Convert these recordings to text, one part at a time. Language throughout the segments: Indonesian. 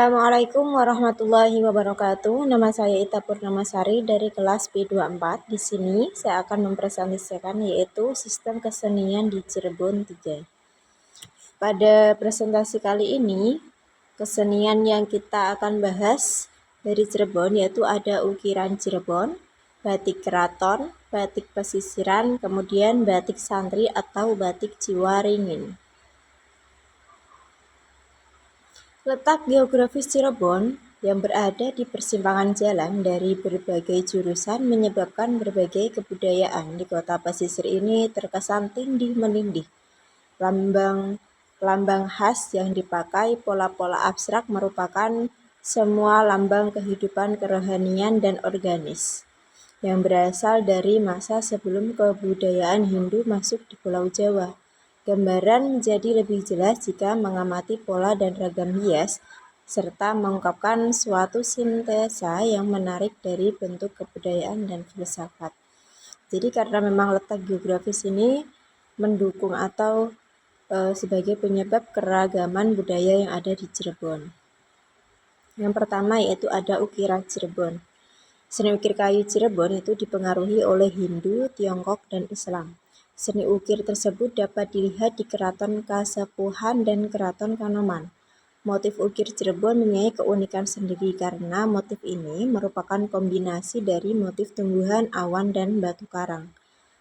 Assalamualaikum warahmatullahi wabarakatuh. Nama saya Ita Purnamasari dari kelas B24. Di sini saya akan mempresentasikan yaitu sistem kesenian di Cirebon 3. Pada presentasi kali ini, kesenian yang kita akan bahas dari Cirebon yaitu ada ukiran Cirebon, batik keraton, batik pesisiran, kemudian batik santri atau batik Ciwaringin. Letak geografis Cirebon yang berada di persimpangan jalan dari berbagai jurusan menyebabkan berbagai kebudayaan di kota pesisir ini terkesan tindih menindih. Lambang khas yang dipakai pola-pola abstrak merupakan semua lambang kehidupan kerohanian dan organis yang berasal dari masa sebelum kebudayaan Hindu masuk di Pulau Jawa. Gambaran menjadi lebih jelas jika mengamati pola dan ragam hias, serta mengungkapkan suatu sintesa yang menarik dari bentuk kebudayaan dan filsafat. Jadi karena memang letak geografis ini mendukung atau sebagai penyebab keragaman budaya yang ada di Cirebon. Yang pertama yaitu ada ukiran Cirebon. Seni ukir kayu Cirebon itu dipengaruhi oleh Hindu, Tiongkok, dan Islam. Seni ukir tersebut dapat dilihat di Keraton Kasepuhan dan Keraton Kanoman. Motif ukir Cirebon mempunyai keunikan sendiri karena motif ini merupakan kombinasi dari motif tumbuhan, awan, dan batu karang.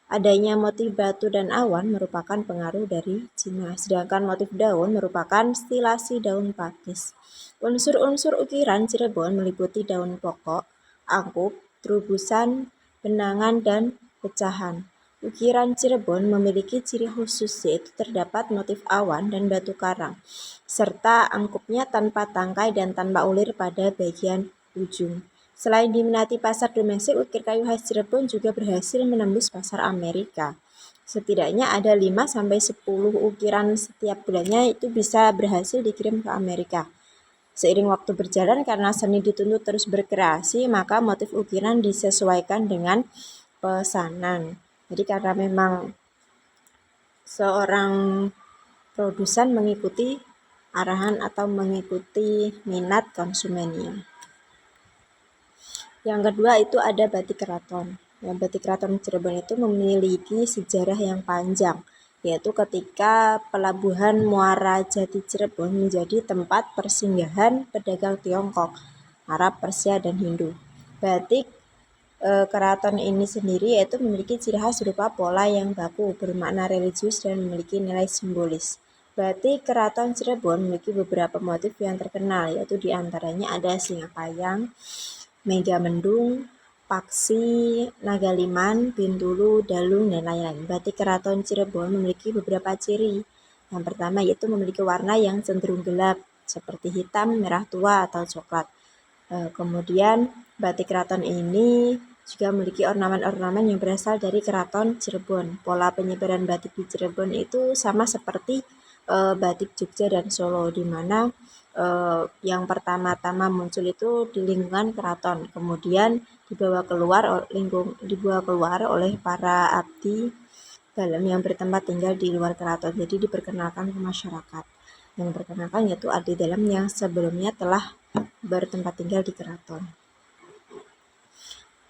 Adanya motif batu dan awan merupakan pengaruh dari Cina, sedangkan motif daun merupakan stilasi daun pakis. Unsur-unsur ukiran Cirebon meliputi daun pokok, angkup, terubusan, benangan, dan pecahan. Ukiran Cirebon memiliki ciri khusus yaitu terdapat motif awan dan batu karang, serta angkupnya tanpa tangkai dan tanpa ulir pada bagian ujung. Selain diminati pasar domestik, ukir kayu khas Cirebon juga berhasil menembus pasar Amerika. Setidaknya ada 5-10 ukiran setiap bulannya itu bisa berhasil dikirim ke Amerika. Seiring waktu berjalan karena seni dituntut terus berkreasi, maka motif ukiran disesuaikan dengan pesanan. Jadi karena memang seorang produsen mengikuti arahan atau mengikuti minat konsumennya. Yang kedua itu ada batik keraton. Batik keraton Cirebon itu memiliki sejarah yang panjang, yaitu ketika pelabuhan Muara Jati Cirebon menjadi tempat persinggahan pedagang Tiongkok, Arab, Persia, dan Hindu. Batik keraton ini sendiri yaitu memiliki ciri khas berupa pola yang baku, bermakna religius, dan memiliki nilai simbolis. Batik keraton Cirebon memiliki beberapa motif yang terkenal, yaitu diantaranya ada Singapayang, Megamendung, Paksi, Nagaliman, Bintulu, Dalung, dan lain-lain. Batik keraton Cirebon memiliki beberapa ciri. Yang pertama yaitu memiliki warna yang cenderung gelap, seperti hitam, merah tua, atau coklat. Kemudian batik keraton ini juga memiliki ornamen-ornamen yang berasal dari keraton Cirebon. Pola penyebaran batik di Cirebon itu sama seperti batik Jogja dan Solo, di mana yang pertama-tama muncul itu di lingkungan keraton, kemudian dibawa keluar oleh para abdi dalam yang bertempat tinggal di luar keraton, jadi diperkenalkan ke masyarakat. Yang diperkenalkan yaitu abdi dalam yang sebelumnya telah bertempat tinggal di keraton.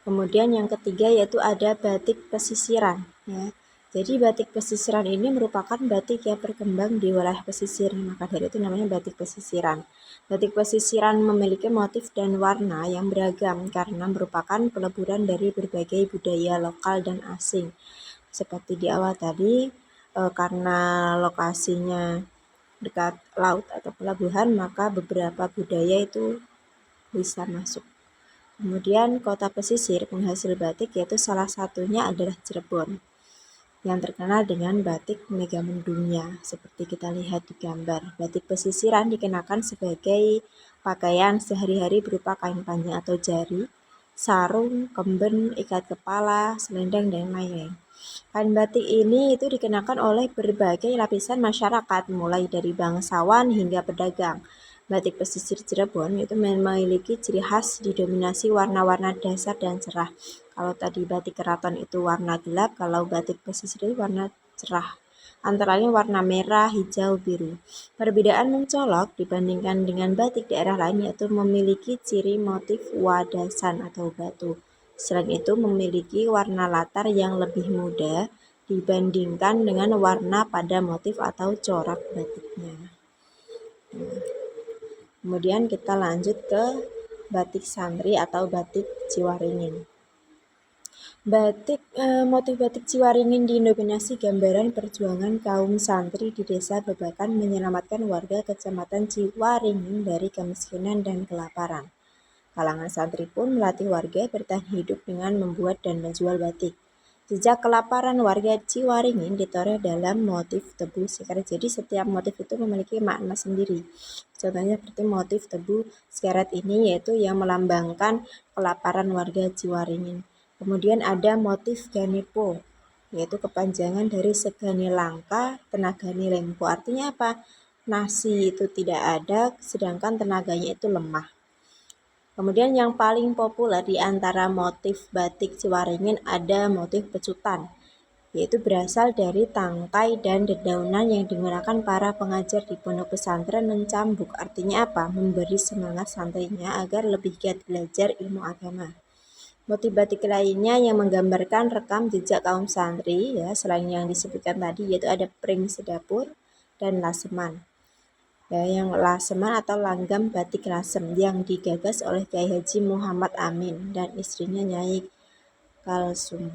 Kemudian yang ketiga yaitu ada batik pesisiran, ya. Jadi batik pesisiran ini merupakan batik yang berkembang di wilayah pesisir, maka dari itu namanya batik pesisiran. Batik pesisiran memiliki motif dan warna yang beragam karena merupakan peleburan dari berbagai budaya lokal dan asing. Seperti di awal tadi, karena lokasinya dekat laut atau pelabuhan, maka beberapa budaya itu bisa masuk. Kemudian kota pesisir penghasil batik yaitu salah satunya adalah Cirebon, yang terkenal dengan batik Megamendungnya seperti kita lihat di gambar. Batik pesisiran dikenakan sebagai pakaian sehari-hari berupa kain panjang atau jari, sarung, kemben, ikat kepala, selendang, dan lain-lain. Kain batik ini itu dikenakan oleh berbagai lapisan masyarakat, mulai dari bangsawan hingga pedagang. Batik pesisir Cirebon itu memiliki ciri khas didominasi warna-warna dasar dan cerah. Kalau tadi batik keraton itu warna gelap, kalau batik pesisir itu warna cerah. antara lain warna merah, hijau, biru. Perbedaan mencolok dibandingkan dengan batik daerah lain yaitu memiliki ciri motif wadasan atau batu. Selain itu memiliki warna latar yang lebih muda dibandingkan dengan warna pada motif atau corak batiknya. Kemudian kita lanjut ke batik santri atau batik Ciwaringin. Motif batik Ciwaringin didominasi gambaran perjuangan kaum santri di Desa Babakan menyelamatkan warga Kecamatan Ciwaringin dari kemiskinan dan kelaparan. Kalangan santri pun melatih warga bertahan hidup dengan membuat dan menjual batik. Jejak kelaparan warga Ciwaringin ditoreh dalam motif tebu sekarat. Jadi setiap motif itu memiliki makna sendiri. Contohnya seperti motif tebu sekarat ini yaitu yang melambangkan kelaparan warga Ciwaringin. Kemudian ada motif ganepo, yaitu kepanjangan dari segani langka, tenagani lempo. Artinya apa? Nasi itu tidak ada, sedangkan tenaganya itu lemah. Kemudian yang paling populer di antara motif batik Ciwaringin ada motif pecutan, yaitu berasal dari tangkai dan dedaunan yang digunakan para pengajar di pondok pesantren mencambuk. Artinya apa? Memberi semangat santrinya agar lebih giat belajar ilmu agama. Motif batik lainnya yang menggambarkan rekam jejak kaum santri ya selain yang disebutkan tadi yaitu ada pring sedapur dan laseman. Ya, yang laseman atau langgam batik lasem yang digagas oleh Kiai Haji Muhammad Amin dan istrinya Nyai Kalsum.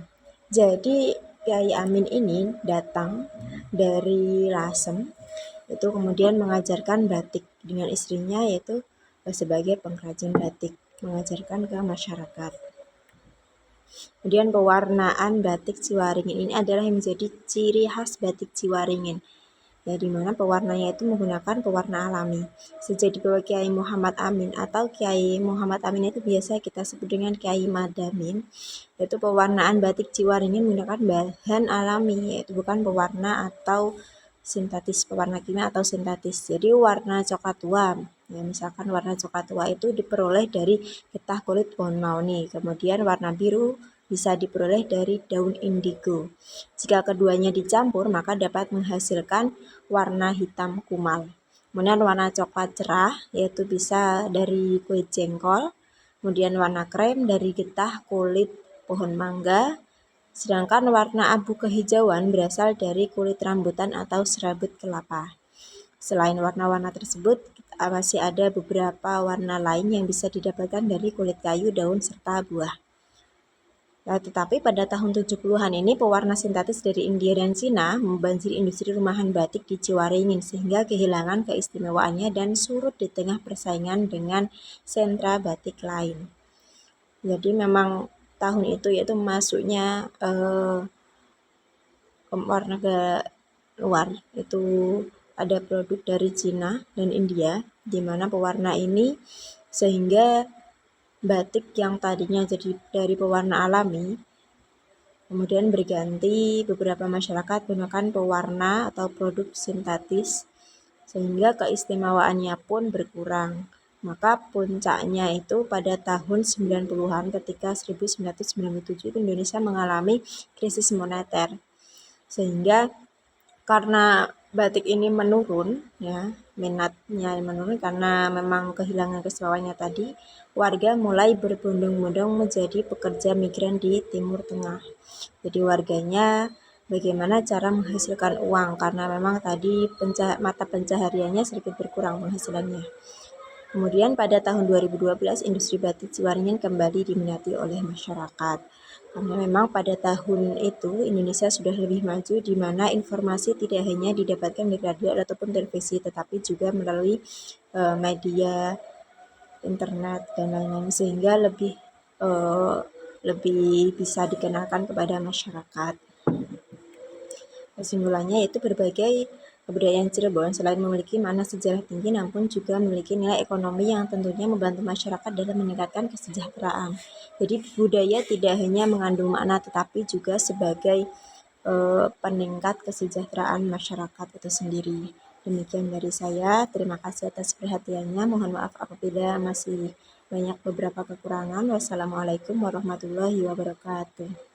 Jadi Kiai Amin ini datang dari Lasem itu kemudian mengajarkan batik dengan istrinya yaitu sebagai pengrajin batik, mengajarkan ke masyarakat. Kemudian pewarnaan batik Ciwaringin ini adalah yang menjadi ciri khas batik Ciwaringin. Ya, di mana pewarnanya itu menggunakan pewarna alami. Sejak dibawa Kiai Muhammad Amin atau Kiai Muhammad Amin itu biasa kita sebut dengan Kiai Madamin, yaitu pewarnaan batik Ciwaringin menggunakan bahan alami, yaitu bukan pewarna atau sintetis, pewarna kimia atau sintetis. Jadi warna coklat tua, ya misalkan warna coklat tua itu diperoleh dari getah kulit pohon mauni, kemudian warna biru bisa diperoleh dari daun indigo. Jika keduanya dicampur maka dapat menghasilkan warna hitam kumal. Kemudian warna coklat cerah yaitu bisa dari kulit jengkol, kemudian warna krem dari getah kulit pohon mangga, sedangkan warna abu kehijauan berasal dari kulit rambutan atau serabut kelapa. Selain warna-warna tersebut, masih ada beberapa warna lain yang bisa didapatkan dari kulit kayu, daun, serta buah. Nah, tetapi pada tahun 70-an ini pewarna sintetis dari India dan Cina membanjiri industri rumahan batik di Ciwaringin sehingga kehilangan keistimewaannya dan surut di tengah persaingan dengan sentra batik lain. Jadi memang tahun itu yaitu masuknya warna ke luar itu ada produk dari Cina dan India di mana pewarna ini sehingga batik yang tadinya jadi dari pewarna alami kemudian berganti beberapa masyarakat menggunakan pewarna atau produk sintetis sehingga keistimewaannya pun berkurang. Maka puncaknya itu pada tahun 90-an ketika 1997 Indonesia mengalami krisis moneter. Sehingga karena batik ini menurun ya, minatnya menurun karena memang kehilangan keistimewaannya tadi, warga mulai berbondong-bondong menjadi pekerja migran di Timur Tengah. Jadi warganya bagaimana cara menghasilkan uang karena memang tadi mata pencahariannya sedikit berkurang penghasilannya. Kemudian pada tahun 2012 industri batik Ciwaringin kembali diminati oleh masyarakat. Karena memang pada tahun itu Indonesia sudah lebih maju di mana informasi tidak hanya didapatkan dari radio ataupun televisi tetapi juga melalui media internet dan lain-lain sehingga lebih bisa dikenalkan kepada masyarakat. Kesimpulannya yaitu berbagai kebudayaan Cirebon selain memiliki makna sejarah tinggi namun juga memiliki nilai ekonomi yang tentunya membantu masyarakat dalam meningkatkan kesejahteraan. Jadi budaya tidak hanya mengandung makna tetapi juga sebagai peningkat kesejahteraan masyarakat itu sendiri. Demikian dari saya, terima kasih atas perhatiannya. Mohon maaf apabila masih banyak beberapa kekurangan. Wassalamualaikum warahmatullahi wabarakatuh.